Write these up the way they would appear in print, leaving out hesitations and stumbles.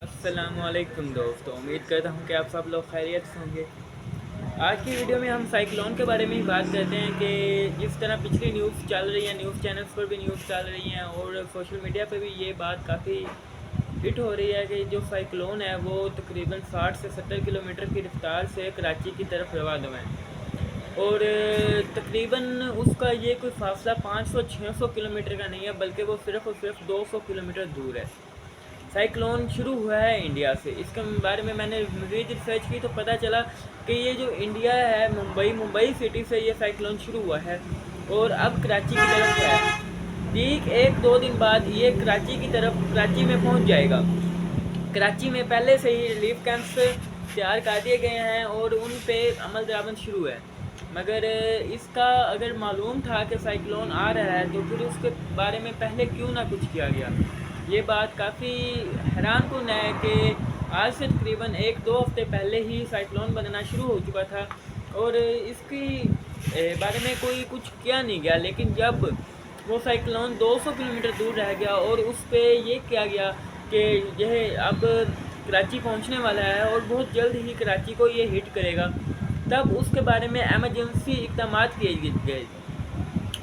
السلام علیکم دوستوں، امید کرتا ہوں کہ آپ سب لوگ خیریت سے ہوں گے۔ آج کی ویڈیو میں ہم سائیکلون کے بارے میں ہی بات کرتے ہیں کہ جس طرح پچھلی نیوز چل رہی ہیں، نیوز چینلز پر بھی نیوز چل رہی ہیں اور سوشل میڈیا پہ بھی یہ بات کافی ہٹ ہو رہی ہے کہ جو سائیکلون ہے وہ تقریباً 60 سے 70 کلومیٹر کی رفتار سے کراچی کی طرف رواں ہے اور تقریباً اس کا یہ کوئی فاصلہ 500-600 کلومیٹر کا نہیں ہے، بلکہ وہ صرف اور صرف 200 کلومیٹر دور ہے۔ سائیکلون شروع ہوا ہے انڈیا سے۔ اس کے بارے میں نے مزید ریسرچ کی تو پتہ چلا کہ یہ جو انڈیا ہے، ممبئی سٹی سے یہ سائیکلون شروع ہوا ہے اور اب کراچی کی طرف ہے۔ ٹھیک 1-2 دن بعد یہ کراچی میں پہنچ جائے گا۔ کراچی میں پہلے سے ہی ریلیف کیمپس تیار کر دیے گئے ہیں اور ان پہ عمل درآمد شروع ہے، مگر اس کا اگر معلوم تھا کہ سائیکلون آ رہا ہے تو پھر اس کے بارے میں پہلے کیوں نہ کچھ کیا گیا۔ یہ بات کافی حیران کن ہے کہ آج سے تقریباً 1-2 ہفتے پہلے ہی سائیکلون بننا شروع ہو چکا تھا اور اس کی بارے میں کوئی کچھ کیا نہیں گیا، لیکن جب وہ سائیکلون 200 کلومیٹر دور رہ گیا اور اس پہ یہ کیا گیا کہ یہ اب کراچی پہنچنے والا ہے اور بہت جلد ہی کراچی کو یہ ہٹ کرے گا، تب اس کے بارے میں ایمرجنسی اقدامات کیے گئے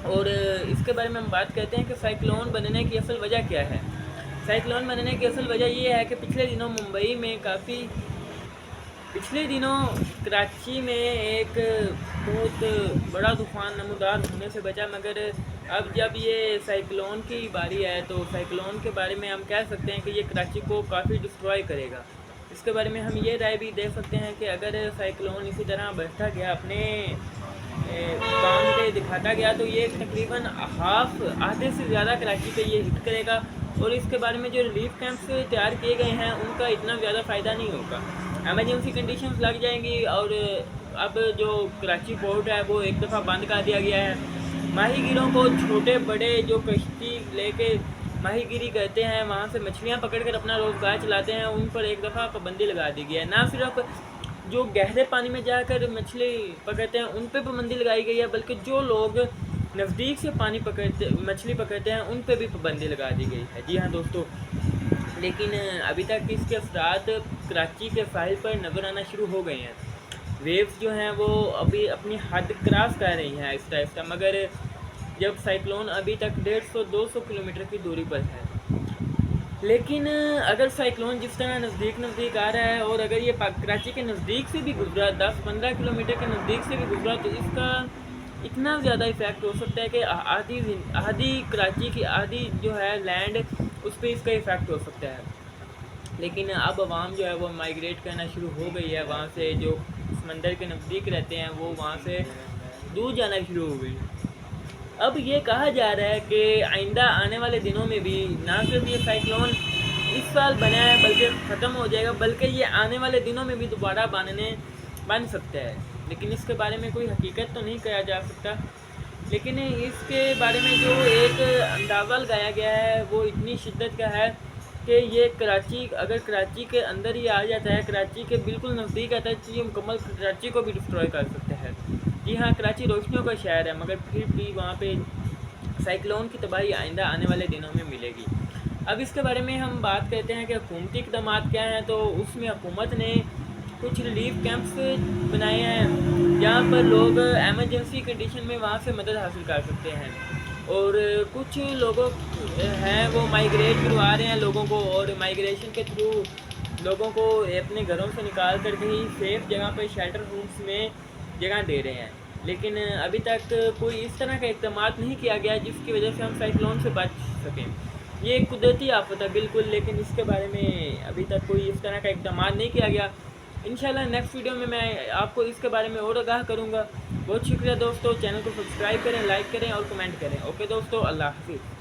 اور اس کے بارے میں ہم بات کرتے ہیں کہ سائیکلون بننے کی اصل وجہ کیا ہے۔ سائیکلون بننے کی اصل وجہ یہ ہے کہ پچھلے دنوں کراچی میں ایک بہت بڑا طوفان نمودار ہونے سے بچا، مگر اب جب یہ سائیکلون کی باری ہے تو سائیکلون کے بارے میں ہم کہہ سکتے ہیں کہ یہ کراچی کو کافی ڈسٹروائے کرے گا۔ اس کے بارے میں ہم یہ رائے بھی دے سکتے ہیں کہ اگر سائیکلون اسی طرح بڑھتا گیا، اپنے کام پہ دکھاتا گیا، تو یہ تقریباً آدھے سے زیادہ کراچی پہ یہ ہٹ کرے گا اور اس کے بارے میں جو ریلیف کیمپس تیار کیے گئے ہیں ان کا اتنا زیادہ فائدہ نہیں ہوگا۔ ایمرجنسی کنڈیشنز لگ جائیں گی اور اب جو کراچی پورٹ ہے وہ ایک دفعہ بند کر دیا گیا ہے۔ ماہی گیروں کو چھوٹے بڑے جو کشتی لے کے ماہی گیری کرتے ہیں، وہاں سے مچھلیاں پکڑ کر اپنا روزگار چلاتے ہیں، ان پر ایک دفعہ پابندی لگا دی گئی ہے۔ نہ صرف جو گہرے پانی میں جا کر مچھلی پکڑتے ہیں ان پہ پابندی لگائی گئی ہے، بلکہ جو لوگ نزدیک سے مچھلی پکڑتے ہیں ان پہ بھی پابندی لگا دی گئی ہے۔ جی ہاں دوستو، لیکن ابھی تک اس کے اثرات کراچی کے ساحل پر نظر آنا شروع ہو گئے ہیں۔ ویوز جو ہیں وہ ابھی اپنی حد کراس کر رہی ہیں آہستہ آہستہ، مگر جب سائیکلون ابھی تک 150-200 کلومیٹر کی دوری پر ہے۔ لیکن اگر سائیکلون جس طرح نزدیک آ رہا ہے اور اگر یہ کراچی کے نزدیک سے بھی گزرا، 10-15 کلومیٹر کے نزدیک سے بھی گزرا، تو اس کا اتنا زیادہ ایفیکٹ ہو سکتا ہے کہ آدھی کراچی کی آدھی جو ہے لینڈ، اس پہ اس کا ایفیکٹ ہو سکتا ہے۔ لیکن اب عوام جو ہے وہ مائیگریٹ کرنا شروع ہو گئی ہے، وہاں سے جو سمندر کے نزدیک رہتے ہیں وہ وہاں سے دور جانا شروع ہو گئی۔ اب یہ کہا جا رہا ہے کہ آئندہ آنے والے دنوں میں بھی نہ صرف یہ سائیکلون اس سال بنا ہے بلکہ ختم ہو جائے گا، بلکہ یہ آنے والے دنوں میں بھی دوبارہ بن سکتا ہے، لیکن اس کے بارے میں کوئی حقیقت تو نہیں کہا جا سکتا۔ لیکن اس کے بارے میں جو ایک اندازہ لگایا گیا ہے وہ اتنی شدت کا ہے کہ یہ اگر کراچی کے اندر ہی آ جاتا ہے، کراچی کے بالکل نزدیک آتا ہے، تو یہ مکمل کراچی کو بھی ڈسٹروائے کر سکتا ہے۔ جی ہاں، کراچی روشنیوں کا شہر ہے، مگر پھر بھی وہاں پہ سائیکلون کی تباہی آئندہ آنے والے دنوں میں ملے گی۔ اب اس کے بارے میں ہم بات کرتے ہیں کہ حکومتی اقدامات کیا ہیں، تو اس میں حکومت نے کچھ ریلیف کیمپس بنائے ہیں جہاں پر لوگ ایمرجنسی کنڈیشن میں وہاں سے مدد حاصل کر سکتے ہیں، اور کچھ لوگوں ہیں وہ مائیگریٹ کروا رہے ہیں لوگوں کو، اور مائیگریشن کے تھرو لوگوں کو اپنے گھروں سے نکال کر کہیں سیف جگہ پر شیلٹر ہومس میں جگہ دے رہے ہیں۔ لیکن ابھی تک کوئی اس طرح کا اقدامات نہیں کیا گیا جس کی وجہ سے ہم سائیکلون سے بچ سکیں۔ یہ ایک قدرتی آفت ہے بالکل، لیکن اس کے بارے میں ابھی تک کوئی اس طرح کا اقدامات نہیں کیا گیا۔ انشاءاللہ نیکسٹ ویڈیو میں آپ کو اس کے بارے میں اور آگاہ کروں گا۔ بہت شکریہ دوستو، چینل کو سبسکرائب کریں، لائک کریں اور کمنٹ کریں۔ اوکے دوستو، اللہ حافظ۔